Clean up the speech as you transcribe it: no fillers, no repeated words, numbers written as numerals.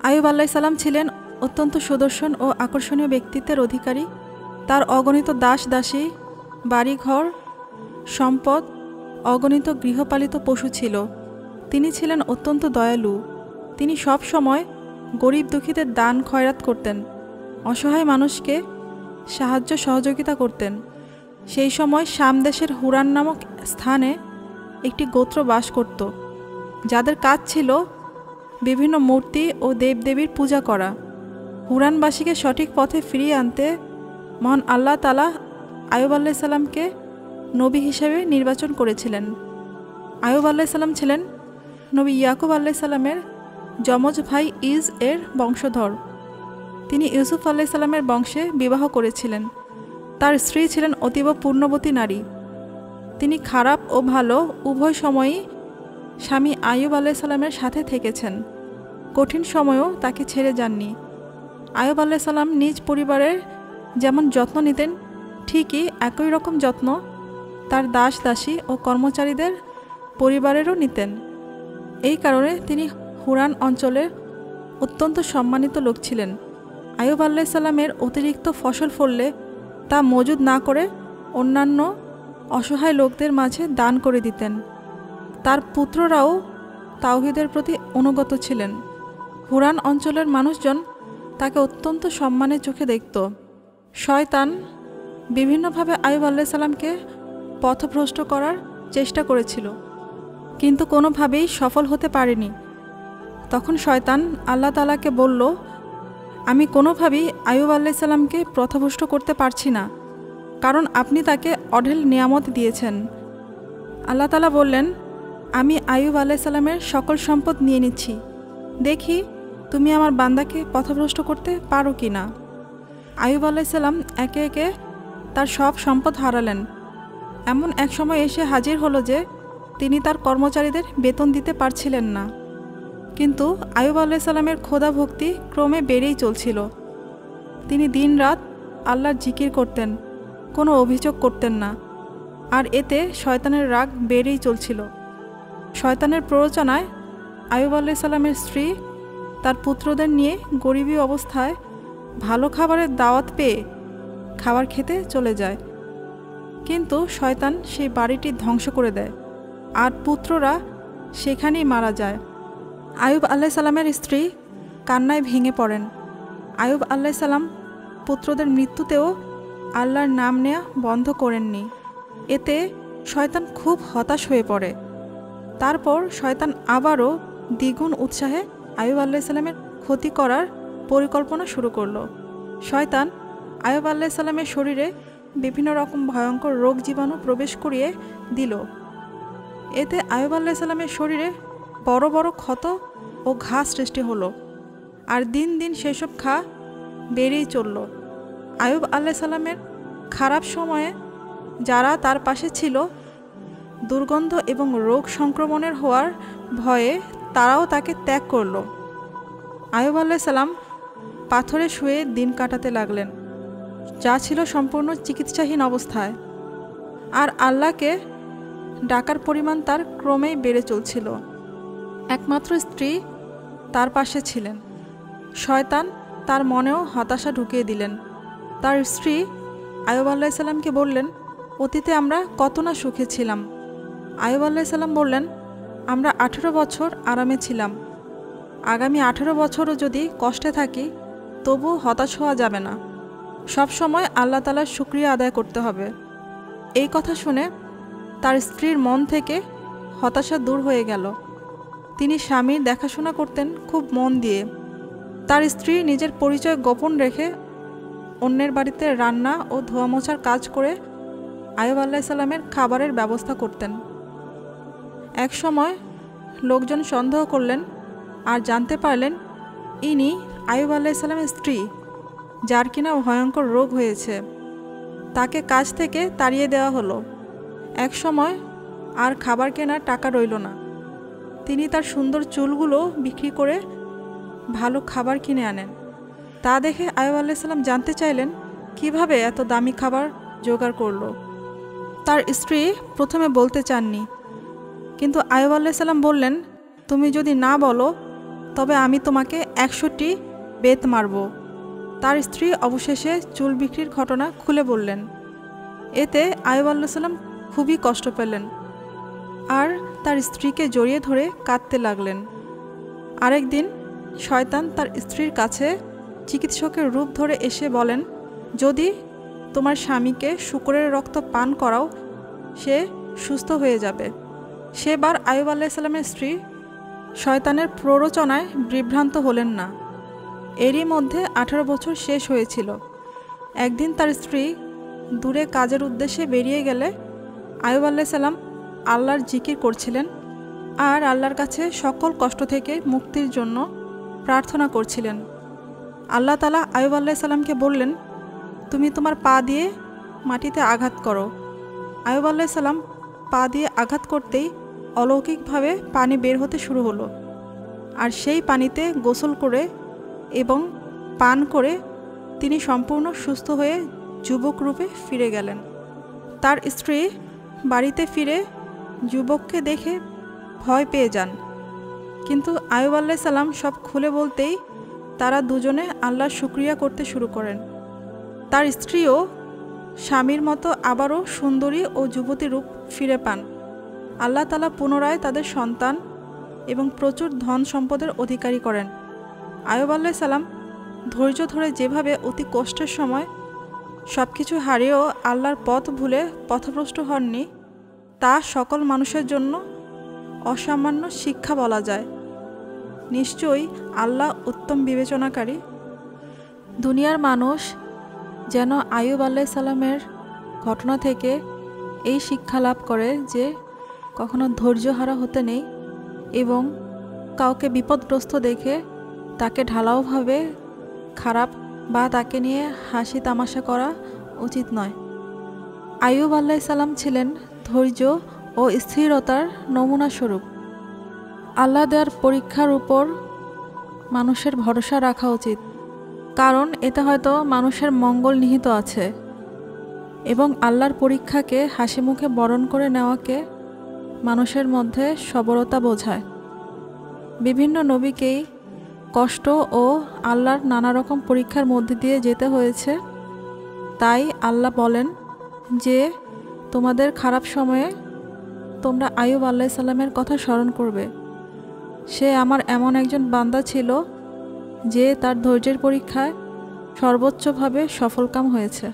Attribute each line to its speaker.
Speaker 1: আইয়ুব আলাইহিস সালাম ছিলেন অত্যন্ত সুদর্শন ও আকর্ষণীয় ব্যক্তিত্বের অধিকারী। তার অগণিত দাস দাসী, বাড়িঘর, সম্পদ, অগণিত গৃহপালিত পশু ছিল। তিনি ছিলেন অত্যন্ত দয়ালু। তিনি সব সময় গরিব দুঃখীদের দান খয়রাত করতেন, অসহায় মানুষকে সাহায্য সহযোগিতা করতেন। সেই সময় শাম দেশের হুরান নামক স্থানে একটি গোত্র বাস করত, যাদের কাজ ছিল বিভিন্ন মূর্তি ও দেবদেবীর পূজা করা। হুরানবাসীকে সঠিক পথে ফিরিয়ে আনতে মহান আল্লাহ তাআলা আইয়ুব আলাইহিস সালামকে নবী হিসেবে নির্বাচন করেছিলেন। আইয়ুব আলাইহিস সালাম ছিলেন নবী ইয়াকুব আলাইহিস সালামের যমজ ভাই ইজ এর বংশধর। তিনি ইউসুফ আলাইহিস সালামের বংশে বিবাহ করেছিলেন। তার স্ত্রী ছিলেন অতীব পূর্ণবতী নারী। তিনি খারাপ ও ভালো উভয় সময়ই স্বামী আইয়ুব আলাইহিস সালামের সাথে থেকেছেন। কঠিন সময়েও তাকে ছেড়ে যাননি। আইয়ুব আলাইহিস সালাম নিজ পরিবারের যেমন যত্ন নিতেন, ঠিকই একই রকম যত্ন তার দাস দাসী ও কর্মচারীদের পরিবারেরও নিতেন। এই কারণে তিনি হুরান অঞ্চলের অত্যন্ত সম্মানিত লোক ছিলেন। আইয়ুব আলাইহিস সালামের অতিরিক্ত ফসল ফললে তা মজুদ না করে অন্যান্য অসহায় লোকদের মাঝে দান করে দিতেন। তার পুত্ররাও তাওহীদের প্রতি অনুগত ছিলেন। হুরান অঞ্চলের মানুষজন তাকে অত্যন্ত সম্মানের চোখে দেখত। শয়তান বিভিন্নভাবে আইয়ুব আলাইহিস সালামকে পথভ্রষ্ট করার চেষ্টা করেছিল, কিন্তু কোনোভাবেই সফল হতে পারেনি। তখন শয়তান আল্লাহ তাআলাকে বলল, আমি কোনোভাবেই আইয়ুব আলাইহিস সালামকে পথভ্রষ্ট করতে পারছি না, কারণ আপনি তাকে অঢেল নিয়ামত দিয়েছেন। আল্লাহ তাআলা বললেন, আমি আইয়ুব আলাইহিস সালামের সকল সম্পদ নিয়ে নিচ্ছি, দেখি তুমি আমার বান্দাকে পথভ্রষ্ট করতে পারো কি না। আইয়ুব আলাইহিস সালাম একে একে তার সব সম্পদ হারালেন। এমন এক সময় এসে হাজির হলো যে তিনি তার কর্মচারীদের বেতন দিতে পারছিলেন না। কিন্তু আইয়ুব আলাইহিস সালামের খোদা ভক্তি ক্রমে বেড়েই চলছিল। তিনি দিনরাত আল্লাহর জিকির করতেন, কোনো অভিযোগ করতেন না। আর এতে শয়তানের রাগ বেড়েই চলছিল। শয়তানের প্ররোচনায় আইয়ুব আলাইহিস সালামের স্ত্রী তার পুত্রদের নিয়ে গরিবী অবস্থায় ভালো খাবারের দাওয়াত পেয়ে খাবার খেতে চলে যায়। কিন্তু শয়তান সেই বাড়িটি ধ্বংস করে দেয়, আর পুত্ররা সেখানেই মারা যায়। আইয়ুব আলাইহিস সালামের স্ত্রী কান্নায় ভেঙে পড়েন। আইয়ুব আলাইহিস সালাম পুত্রদের মৃত্যুতেও আল্লাহর নাম নেওয়া বন্ধ করেননি। এতে শয়তান খুব হতাশ হয়ে পড়ে। তারপর শয়তান আবারও দ্বিগুণ উৎসাহে আইয়ুব আলাইহিস সালামের ক্ষতি করার পরিকল্পনা শুরু করলো। শয়তান আইয়ুব আলাইহিস সালামের শরীরে বিভিন্ন রকম ভয়ঙ্কর রোগ জীবাণু প্রবেশ করিয়ে দিল। এতে আইয়ুব আলাইহিস সালামের শরীরে বড় বড় ক্ষত ও ঘা সৃষ্টি হলো, আর দিন দিন সেসব ঘা বেড়েই চলল। আইয়ুব আলাইহিস সালামের খারাপ সময়ে যারা তার পাশে ছিল, দুর্গন্ধ এবং রোগ সংক্রমণের হওয়ার ভয়ে তারাও তাকে ত্যাগ করল। আইয়ুব আলাইহিস সালাম পাথরে শুয়ে দিন কাটাতে লাগলেন, যা ছিল সম্পূর্ণ চিকিৎসাহীন অবস্থায়। আর আল্লাহকে ডাকার পরিমাণ তার ক্রমেই বেড়ে চলছিল। একমাত্র স্ত্রী তার পাশে ছিলেন। শয়তান তার মনেও হতাশা ঢুকিয়ে দিলেন। তার স্ত্রী আইয়ুব আলাইহিস সালামকে বললেন, অতীতে আমরা কত না সুখে ছিলাম। আইয়ুব আলাইহিস সালাম বললেন, আমরা 18 বছর আরামে ছিলাম। আগামী 18 বছরও যদি কষ্টে থাকি, তবু হতাশ হওয়া যাবে না। সব সময় আল্লাহ তাআলার শুকরিয়া আদায় করতে হবে। এই কথা শুনে তার স্ত্রীর মন থেকে হতাশা দূর হয়ে গেল। তিনি স্বামীর দেখাশোনা করতেন খুব মন দিয়ে। তার স্ত্রী নিজের পরিচয় গোপন রেখে অন্যের বাড়িতে রান্না ও ধোয়া মোছার কাজ করে আইয়ুব আলাইহিস সালামের খাবারের ব্যবস্থা করতেন। এক সময় লোকজন সন্দেহ করলেন আর জানতে পারলেন ইনি আইয়ুব আলাইহিস সালামের স্ত্রী, যার কিনা ভয়ঙ্কর রোগ হয়েছে। তাকে কাজ থেকে তাড়িয়ে দেওয়া হলো। এক সময় আর খাবার কেনার টাকা রইল না। তিনি তার সুন্দর চুলগুলো বিক্রি করে ভালো খাবার কিনে আনেন। তা দেখে আইয়ুব আলাইহিস সালাম জানতে চাইলেন কিভাবে এত দামি খাবার জোগাড় করলো। তার স্ত্রী প্রথমে বলতে চাননি, কিন্তু আইয়ুব আলাইহিস সালাম বললেন, তুমি যদি না বলো তবে আমি তোমাকে 100টি বেত মারব। তার স্ত্রী অবশেষে চুল বিক্রির ঘটনা খুলে বললেন। এতে আইয়ুব আলাইহিস সালাম খুবই কষ্ট পেলেন আর তার স্ত্রীকে জড়িয়ে ধরে কাঁদতে লাগলেন। আরেকদিন শয়তান তার স্ত্রীর কাছে চিকিৎসকের রূপ ধরে এসে বলেন, যদি তোমার স্বামীকে শূকরের রক্ত পান করাও সে সুস্থ হয়ে যাবে। সেবার আইয়ুব আলাইহিস সালামের স্ত্রী শয়তানের প্ররোচনায় বিভ্রান্ত হলেন না। এরই মধ্যে 18 বছর শেষ হয়েছিল। একদিন তার স্ত্রী দূরে কাজের উদ্দেশ্যে বেরিয়ে গেলে আইয়ুব আলাইহিস সালাম আল্লাহর জিকির করছিলেন আর আল্লাহর কাছে সকল কষ্ট থেকে মুক্তির জন্য প্রার্থনা করছিলেন। আল্লাহ তাআলা আইয়ুব আলাইহিস সালামকে বললেন, তুমি তোমার পা দিয়ে মাটিতে আঘাত করো। আইয়ুব আলাইহিস সালাম পা দিয়ে আঘাত করতেই অলৌকিকভাবে পানি বের হতে শুরু হলো। আর সেই পানিতে গোসল করে এবং পান করে তিনি সম্পূর্ণ সুস্থ হয়ে যুবক রূপে ফিরে গেলেন। তার স্ত্রী বাড়িতে ফিরে যুবককে দেখে ভয় পেয়ে যান, কিন্তু আইয়ুব আলাইহিস সালাম সব খুলে বলতেই তারা দুজনে আল্লাহর শুকরিয়া করতে শুরু করেন। তার স্ত্রীও স্বামীর মতো আবারও সুন্দরী ও যুবতী রূপ ফিরে পান। আল্লাহ তাআলা পুনরায় তাদের সন্তান এবং প্রচুর ধন সম্পদের অধিকারী করেন। আইয়ুব আলাইহিস সালাম ধৈর্য ধরে যেভাবে অতি কষ্টের সময় সব কিছু হারিয়েও আল্লাহর পথ ভুলে পথভ্রষ্ট হননি, তা সকল মানুষের জন্য অসামান্য শিক্ষা বলা যায়। নিশ্চয়ই আল্লাহ উত্তম বিবেচনাকারী। দুনিয়ার মানুষ যেন আইয়ুব আলাইহিস সালামের ঘটনা থেকে এই শিক্ষা লাভ করে যে কখনো ধৈর্যহারা হতে নেই এবং কাউকে বিপদগ্রস্ত দেখে তাকে ঢালাওভাবে খারাপ বা তাকে নিয়ে হাসি তামাশা করা উচিত নয়। আইয়ুব আলাইহিস সালাম ছিলেন ধৈর্য ও স্থিরতার নমুনা স্বরূপ। আল্লাহ দেওয়ার পরীক্ষার উপর মানুষের ভরসা রাখা উচিত, কারণ এতে হয়তো মানুষের মঙ্গল নিহিত আছে এবং আল্লাহর পরীক্ষাকে হাসি মুখে বরণ করে নেওয়াকে মানুষের মধ্যে সবরতা বোঝায়। বিভিন্ন নবীকেই কষ্ট ও আল্লাহর নানা রকম পরীক্ষার মধ্যে দিয়ে যেতে হয়েছে। তাই আল্লাহ বলেন যে তোমাদের খারাপ সময়ে তোমরা আইয়ুব আলাইহিস সালামের কথা স্মরণ করবে। সে আমার এমন একজন বান্দা ছিল যে তার ধৈর্যের পরীক্ষায় সর্বোচ্চভাবে সফলকাম হয়েছে।